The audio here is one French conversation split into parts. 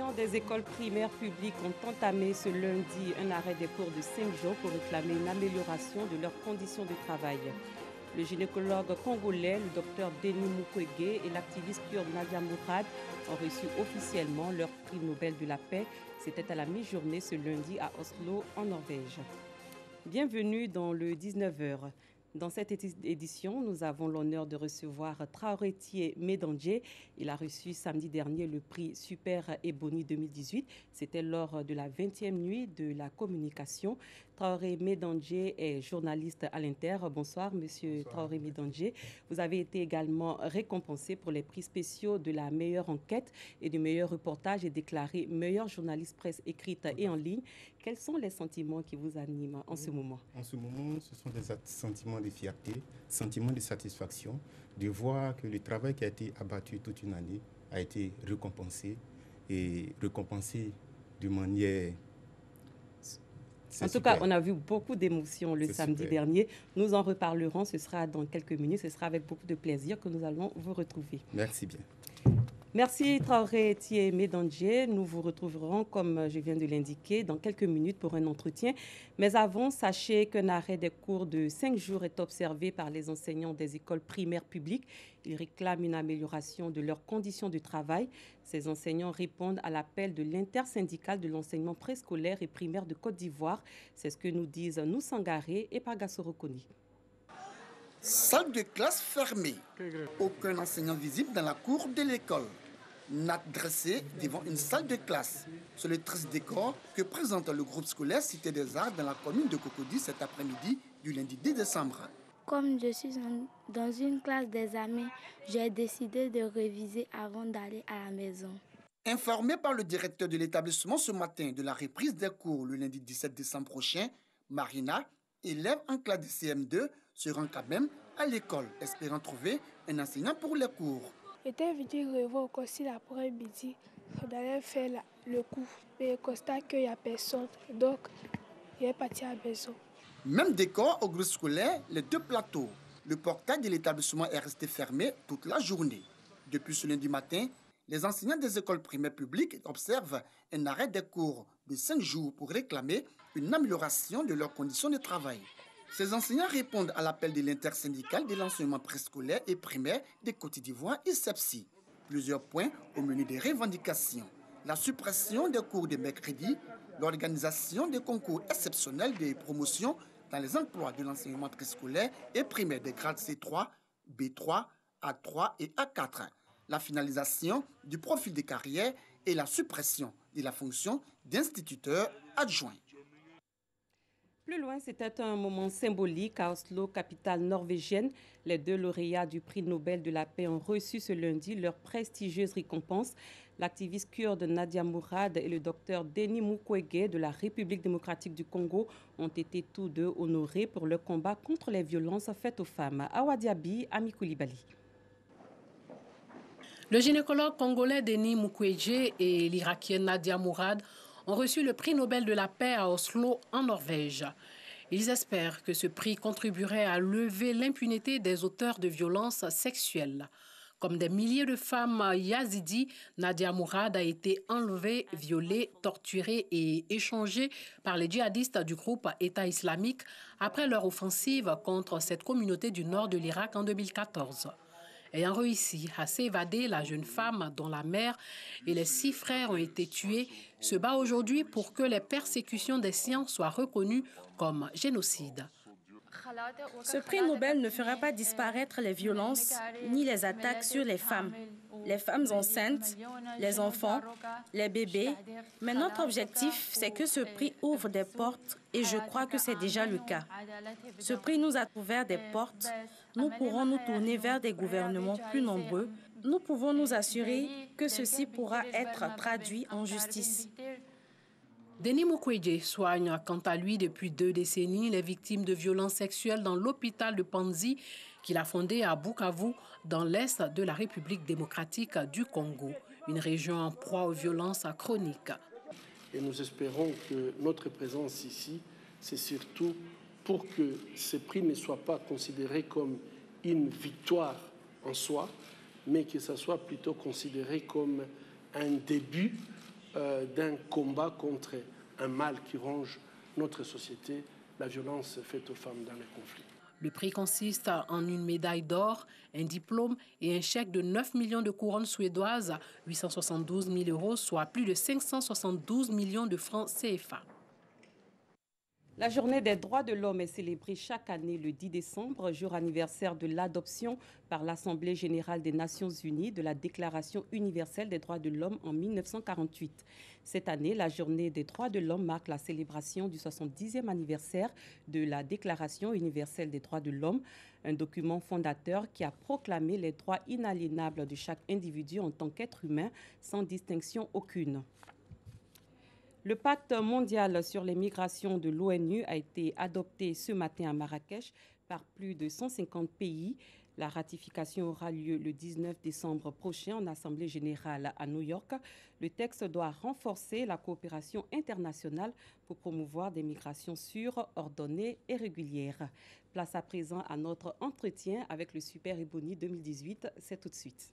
enseignants des écoles primaires publiques ont entamé ce lundi un arrêt des cours de 5 jours pour réclamer une amélioration de leurs conditions de travail. Le gynécologue congolais, le docteur Denis Mukwege et l'activiste kurde Nadia Mourad ont reçu officiellement leur prix Nobel de la paix. C'était à la mi-journée ce lundi à Oslo, en Norvège. Bienvenue dans le 19h. Dans cette édition, nous avons l'honneur de recevoir Traoré Thié Médandjé. Il a reçu samedi dernier le prix Super Ebony 2018. C'était lors de la 20e nuit de la communication. Traoré Médandjé est journaliste à l'Inter. Bonsoir, monsieur Traoré Médandjé. Vous avez été également récompensé pour les prix spéciaux de la meilleure enquête et du meilleur reportage et déclaré meilleur journaliste presse écrite et en ligne. Quels sont les sentiments qui vous animent en ce moment? En ce moment, ce sont des sentiments de fierté, sentiments de satisfaction, de voir que le travail qui a été abattu toute une année a été récompensé et récompensé de manière... En tout cas, on a vu beaucoup d'émotions le samedi dernier. Nous en reparlerons, ce sera dans quelques minutes. Ce sera avec beaucoup de plaisir que nous allons vous retrouver. Merci bien. Merci Traoré Thié Médandjé. Nous vous retrouverons, comme je viens de l'indiquer, dans quelques minutes pour un entretien. Mais avant, sachez qu'un arrêt des cours de 5 jours est observé par les enseignants des écoles primaires publiques. Ils réclament une amélioration de leurs conditions de travail. Ces enseignants répondent à l'appel de l'intersyndicale de l'enseignement préscolaire et primaire de Côte d'Ivoire. C'est ce que nous disent Noussangaré et Pagasorokoni. Salle de classe fermée. Aucun enseignant visible dans la cour de l'école. Natte dressée devant une salle de classe. C'est le triste décor que présente le groupe scolaire Cité des Arts dans la commune de Cocody cet après-midi du lundi 10 décembre. Comme je suis dans une classe d'examen, j'ai décidé de réviser avant d'aller à la maison. Informé par le directeur de l'établissement ce matin de la reprise des cours le lundi 17 décembre prochain, Marina, élève en classe de CM2, se rend quand même à l'école, espérant trouver un enseignant pour les cours. J'étais venu revoir aussi l'après-midi, d'aller faire le cours. Et constat qu'il n'y a personne, donc il est parti à la maison. Même décor au groupe scolaire, les deux plateaux. Le portail de l'établissement est resté fermé toute la journée. Depuis ce lundi matin, les enseignants des écoles primaires publiques observent un arrêt des cours de 5 jours pour réclamer une amélioration de leurs conditions de travail. Ces enseignants répondent à l'appel de l'intersyndicale de l'enseignement préscolaire et primaire de Côte d'Ivoire et ISEPSI. Plusieurs points au menu des revendications. La suppression des cours de mercredi, l'organisation des concours exceptionnels de promotion dans les emplois de l'enseignement préscolaire et primaire des grades C3, B3, A3 et A4. La finalisation du profil de carrière et la suppression de la fonction d'instituteur adjoint. Plus loin, c'était un moment symbolique à Oslo, capitale norvégienne. Les deux lauréats du prix Nobel de la paix ont reçu ce lundi leur prestigieuse récompense. L'activiste kurde Nadia Mourad et le docteur Denis Mukwege de la République démocratique du Congo ont été tous deux honorés pour leur combat contre les violences faites aux femmes. Awa Diaby, Ami Koulibaly. Le gynécologue congolais Denis Mukwege et l'Irakienne Nadia Mourad ont reçu le prix Nobel de la paix à Oslo, en Norvège. Ils espèrent que ce prix contribuerait à lever l'impunité des auteurs de violences sexuelles. Comme des milliers de femmes yazidis, Nadia Mourad a été enlevée, violée, torturée et échangée par les djihadistes du groupe État islamique après leur offensive contre cette communauté du nord de l'Irak en 2014. Ayant réussi à s'évader, la jeune femme, dont la mère et les 6 frères ont été tués, se bat aujourd'hui pour que les persécutions des siens soient reconnues comme génocide. Ce prix Nobel ne fera pas disparaître les violences ni les attaques sur les femmes enceintes, les enfants, les bébés. Mais notre objectif, c'est que ce prix ouvre des portes et je crois que c'est déjà le cas. Ce prix nous a ouvert des portes. Nous pourrons nous tourner vers des gouvernements plus nombreux. Nous pouvons nous assurer que ceci pourra être traduit en justice. Denis Mukwege soigne quant à lui depuis 2 décennies les victimes de violences sexuelles dans l'hôpital de Panzi qu'il a fondé à Bukavu, dans l'est de la République démocratique du Congo, une région en proie aux violences chroniques. Et nous espérons que notre présence ici, c'est surtout pour que ce prix ne soit pas considéré comme une victoire en soi, mais que ça soit plutôt considéré comme un début d'un combat contre un mal qui ronge notre société, la violence faite aux femmes dans les conflits. Le prix consiste en une médaille d'or, un diplôme et un chèque de 9 millions de couronnes suédoises, 872 000 euros, soit plus de 572 millions de francs CFA. La journée des droits de l'homme est célébrée chaque année le 10 décembre, jour anniversaire de l'adoption par l'Assemblée générale des Nations unies de la Déclaration universelle des droits de l'homme en 1948. Cette année, la journée des droits de l'homme marque la célébration du 70e anniversaire de la Déclaration universelle des droits de l'homme, un document fondateur qui a proclamé les droits inaliénables de chaque individu en tant qu'être humain, sans distinction aucune. Le pacte mondial sur les migrations de l'ONU a été adopté ce matin à Marrakech par plus de 150 pays. La ratification aura lieu le 19 décembre prochain en Assemblée générale à New York. Le texte doit renforcer la coopération internationale pour promouvoir des migrations sûres, ordonnées et régulières. Place à présent à notre entretien avec le Super Ebony 2018. C'est tout de suite.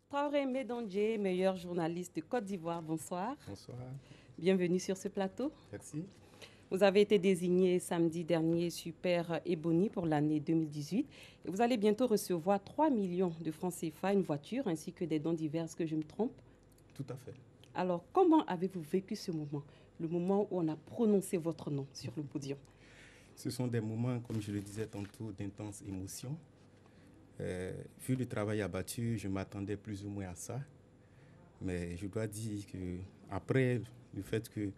Traoré Médandjé, meilleur journaliste de Côte d'Ivoire, bonsoir. Bonsoir. Bienvenue sur ce plateau. Merci. Vous avez été désigné samedi dernier Super Ebony pour l'année 2018. Et vous allez bientôt recevoir 3 millions de francs CFA, une voiture ainsi que des dons divers, est-ce que je me trompe? Tout à fait. Alors, comment avez-vous vécu ce moment, le moment où on a prononcé votre nom sur le podium? Ce sont des moments, comme je le disais tantôt, d'intense émotion. Vu le travail abattu, je m'attendais plus ou moins à ça. Mais je dois dire qu'après le fait que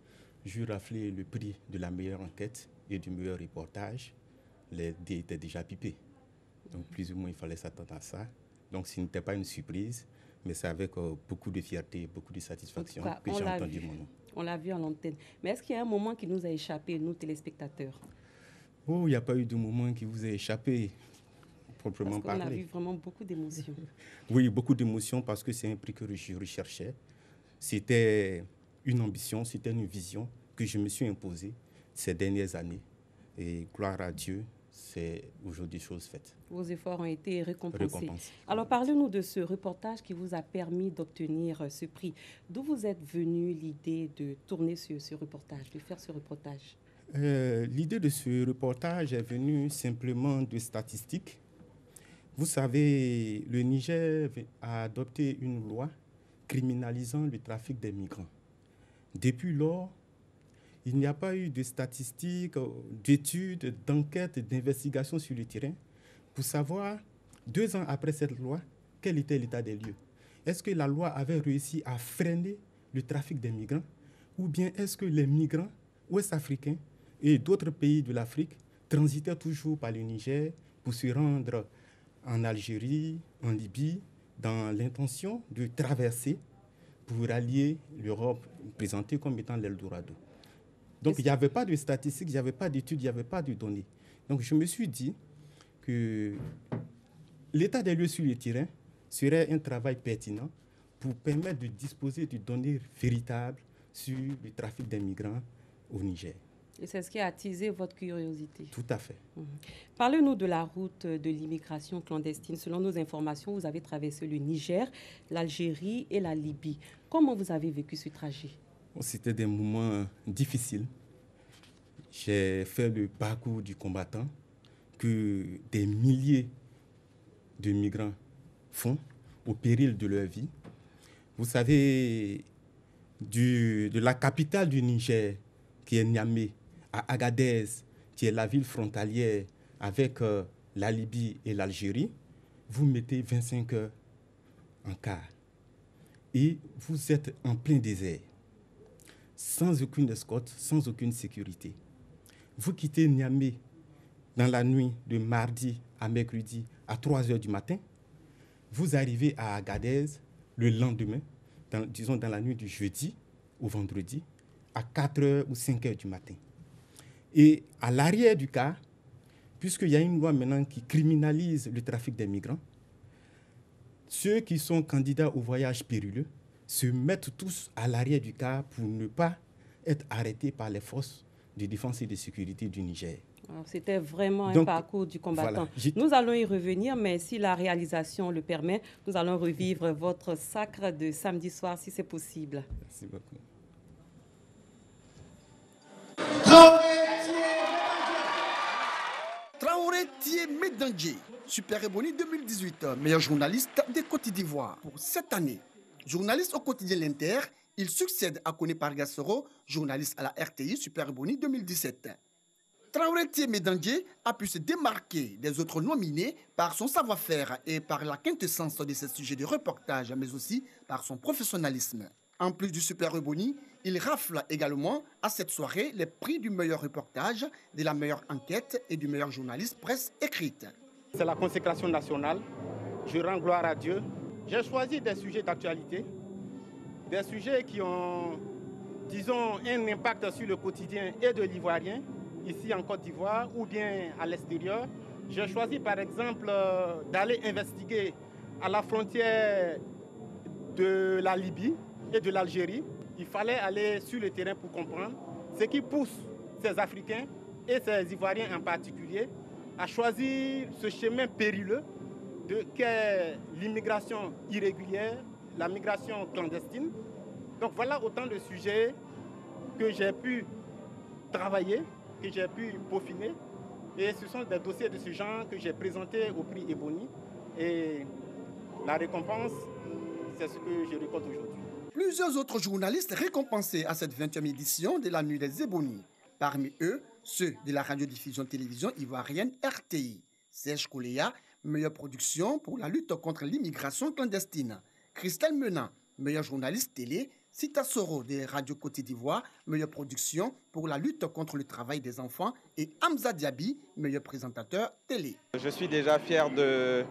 j'ai raflé le prix de la meilleure enquête et du meilleur reportage, les dés étaient déjà pipés. Donc plus ou moins, il fallait s'attendre à ça. Donc ce n'était pas une surprise, mais c'est avec beaucoup de fierté, beaucoup de satisfaction que j'ai entendu mon nom. On l'a vu à l'antenne. Mais est-ce qu'il y a un moment qui nous a échappé, nous téléspectateurs? Oh, il n'y a pas eu de moment qui vous a échappé. Proprement parler. On a vu vraiment beaucoup d'émotions. Oui, beaucoup d'émotions parce que c'est un prix que je recherchais. C'était une ambition, c'était une vision que je me suis imposée ces dernières années. Et gloire à Dieu, c'est aujourd'hui chose faite. Vos efforts ont été récompensés. Alors parlez-nous de ce reportage qui vous a permis d'obtenir ce prix. D'où vous êtes venu l'idée de tourner ce reportage, de faire ce reportage? L'idée de ce reportage est venue simplement de statistiques. Vous savez, le Niger a adopté une loi criminalisant le trafic des migrants. Depuis lors, il n'y a pas eu de statistiques, d'études, d'enquêtes, d'investigations sur le terrain pour savoir, 2 ans après cette loi, quel était l'état des lieux. Est-ce que la loi avait réussi à freiner le trafic des migrants ou bien est-ce que les migrants ouest-africains et d'autres pays de l'Afrique transitaient toujours par le Niger pour se rendre en Algérie, en Libye, dans l'intention de traverser pour allier l'Europe, présentée comme étant l'Eldorado. Donc, il n'y avait pas de statistiques, il n'y avait pas d'études, il n'y avait pas de données. Donc, je me suis dit que l'état des lieux sur le terrain serait un travail pertinent pour permettre de disposer de données véritables sur le trafic des migrants au Niger. Et c'est ce qui a attisé votre curiosité. Tout à fait. Parlez-nous de la route de l'immigration clandestine. Selon nos informations, vous avez traversé le Niger, l'Algérie et la Libye. Comment vous avez vécu ce trajet? C'était des moments difficiles. J'ai fait le parcours du combattant que des milliers de migrants font au péril de leur vie. Vous savez, de la capitale du Niger, qui est Niamey, à Agadez, qui est la ville frontalière avec la Libye et l'Algérie, vous mettez 25 heures en car. Et vous êtes en plein désert, sans aucune escorte, sans aucune sécurité. Vous quittez Niamey dans la nuit de mardi à mercredi à 3 heures du matin. Vous arrivez à Agadez le lendemain, disons dans la nuit du jeudi au vendredi, à 4 heures ou 5 heures du matin. Et à l'arrière du car, puisqu'il y a une loi maintenant qui criminalise le trafic des migrants, ceux qui sont candidats au voyage périlleux se mettent tous à l'arrière du car pour ne pas être arrêté par les forces de défense et de sécurité du Niger. C'était vraiment un parcours du combattant. Voilà, nous allons y revenir, mais si la réalisation le permet, nous allons revivre votre sacre de samedi soir, si c'est possible. Merci beaucoup. Traoré Thié Médandjé, Super Ebony 2018, meilleur journaliste des Côte d'Ivoire pour cette année. Journaliste au quotidien L'Inter, il succède à Koné Pargassoro, journaliste à la RTI Super Ebony 2017. Traoré Thié Médandjé a pu se démarquer des autres nominés par son savoir-faire et par la quintessence de ses sujets de reportage, mais aussi par son professionnalisme. En plus du Super Ebony, il rafle également à cette soirée les prix du meilleur reportage, de la meilleure enquête et du meilleur journaliste presse écrite. C'est la consécration nationale. Je rends gloire à Dieu. J'ai choisi des sujets d'actualité, des sujets qui ont, disons, un impact sur le quotidien et de l'Ivoirien, ici en Côte d'Ivoire ou bien à l'extérieur. J'ai choisi par exemple d'aller investiguer à la frontière de la Libye et de l'Algérie. Il fallait aller sur le terrain pour comprendre ce qui pousse ces Africains et ces Ivoiriens en particulier à choisir ce chemin périlleux qu'est l'immigration irrégulière, la migration clandestine. Donc voilà autant de sujets que j'ai pu travailler, que j'ai pu peaufiner. Et ce sont des dossiers de ce genre que j'ai présentés au prix Ebony. Et la récompense, c'est ce que je récolte aujourd'hui. Plusieurs autres journalistes récompensés à cette 20e édition de la Nuit des Ebony. Parmi eux, ceux de la radiodiffusion-télévision ivoirienne RTI. Serge Kouléa, meilleure production pour la lutte contre l'immigration clandestine. Christelle Menant, meilleure journaliste télé. Sita Soro de Radio Côte d'Ivoire, meilleure production pour la lutte contre le travail des enfants. Et Hamza Diaby, meilleur présentateur télé. Je suis déjà fier de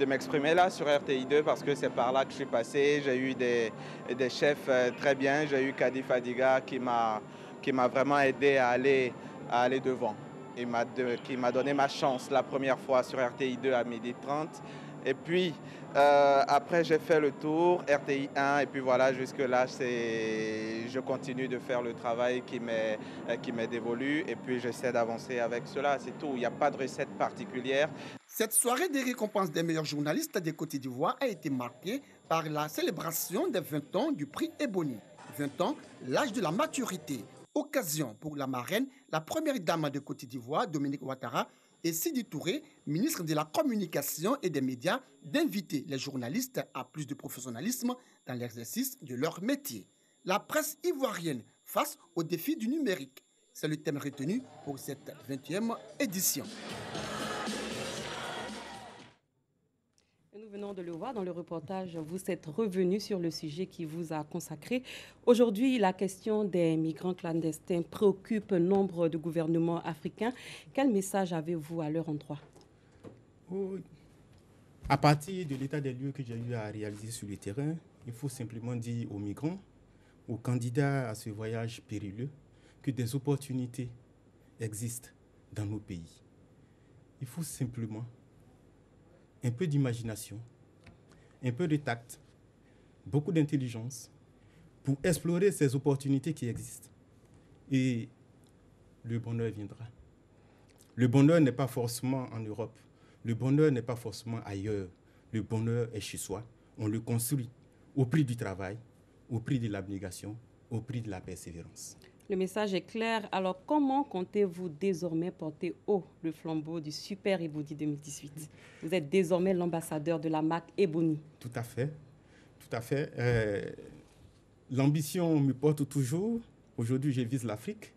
m'exprimer là sur RTI2 parce que c'est par là que je suis passé. J'ai eu des chefs très bien. J'ai eu Kadi Fadiga qui m'a vraiment aidé à aller devant. Qui m'a donné ma chance la première fois sur RTI2 à 12h30. Et puis après j'ai fait le tour, RTI 1 et puis voilà jusque-là je continue de faire le travail qui m'est dévolu et puis j'essaie d'avancer avec cela, c'est tout, il n'y a pas de recette particulière. Cette soirée des récompenses des meilleurs journalistes des Côte d'Ivoire a été marquée par la célébration des 20 ans du prix Ebony. 20 ans, l'âge de la maturité, occasion pour la marraine, la première dame de Côte d'Ivoire, Dominique Ouattara, et Sidi Touré, ministre de la Communication et des Médias, d'inviter les journalistes à plus de professionnalisme dans l'exercice de leur métier. La presse ivoirienne face aux défis du numérique. C'est le thème retenu pour cette 20e édition. Nous venons de le voir dans le reportage, vous êtes revenu sur le sujet qui vous a consacré. Aujourd'hui, la question des migrants clandestins préoccupe nombre de gouvernements africains. Quel message avez-vous à leur endroit? À partir de l'état des lieux que j'ai eu à réaliser sur le terrain, il faut simplement dire aux migrants, aux candidats à ce voyage périlleux, que des opportunités existent dans nos pays. Il faut simplement un peu d'imagination, un peu de tact, beaucoup d'intelligence pour explorer ces opportunités qui existent. Et le bonheur viendra. Le bonheur n'est pas forcément en Europe. Le bonheur n'est pas forcément ailleurs. Le bonheur est chez soi. On le construit au prix du travail, au prix de l'abnégation, au prix de la persévérance. Le message est clair. Alors, comment comptez-vous désormais porter haut le flambeau du Super Ebony 2018 ? Vous êtes désormais l'ambassadeur de la marque Ebony. Tout à fait. Tout à fait. L'ambition me porte toujours. Aujourd'hui, je vise l'Afrique.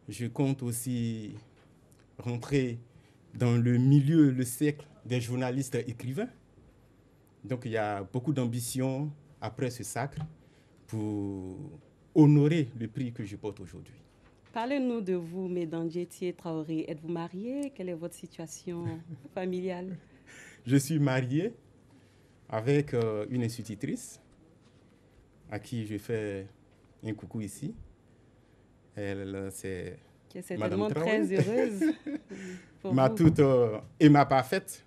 Je compte aussi rentrer dans le milieu, le cercle des journalistes écrivains. Donc, il y a beaucoup d'ambition après ce sacre pour honorer le prix que je porte aujourd'hui. Parlez-nous de vous, Médandjé Thié Traoré. Êtes-vous marié? Quelle est votre situation familiale? Je suis marié avec une institutrice à qui je fais un coucou ici. Elle, c'est certainement très heureuse. Ma toute et ma parfaite.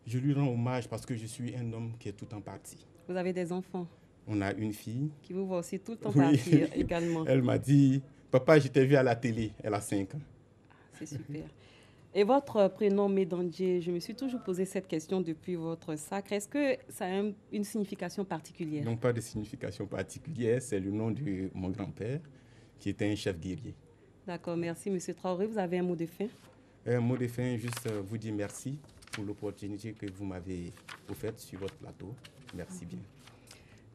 Je lui rends hommage parce que je suis un homme qui est tout en partie. Vous avez des enfants? On a une fille. Qui vous voit aussi tout le temps partir également. Elle m'a dit, papa, je t'ai vu à la télé. Elle a 5 ans. C'est super. Et votre prénom, Médandier, je me suis toujours posé cette question depuis votre sacre. Est-ce que ça a une signification particulière? Non, pas de signification particulière. C'est le nom de mon grand-père, qui était un chef guerrier. D'accord, merci, M. Traoré. Vous avez un mot de fin? Un mot de fin, juste vous dire merci pour l'opportunité que vous m'avez offerte sur votre plateau. Merci bien.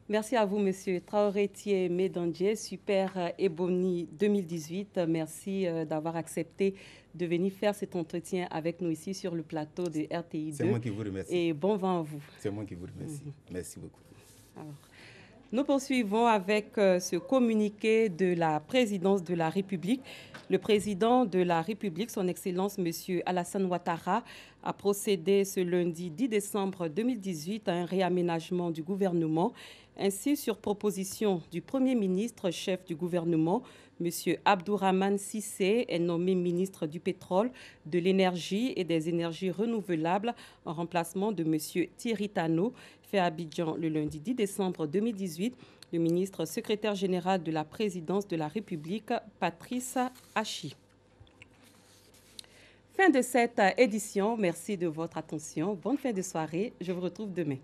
Merci à vous, Monsieur Traoré Thié Médandier, Super Ebony 2018. Merci d'avoir accepté de venir faire cet entretien avec nous ici sur le plateau de RTI 2. C'est moi qui vous remercie. Et bon vent à vous. C'est moi qui vous remercie. Merci beaucoup. Alors, nous poursuivons avec ce communiqué de la présidence de la République. Le président de la République, son Excellence M. Alassane Ouattara, a procédé ce lundi 10 décembre 2018 à un réaménagement du gouvernement. Ainsi, sur proposition du Premier ministre, chef du gouvernement, M. Abdourahmane Cissé est nommé ministre du pétrole, de l'énergie et des énergies renouvelables en remplacement de M. Thierry Tano, fait à Abidjan le lundi 10 décembre 2018. Le ministre secrétaire général de la présidence de la République, Patrice Hachi. Fin de cette édition. Merci de votre attention. Bonne fin de soirée. Je vous retrouve demain.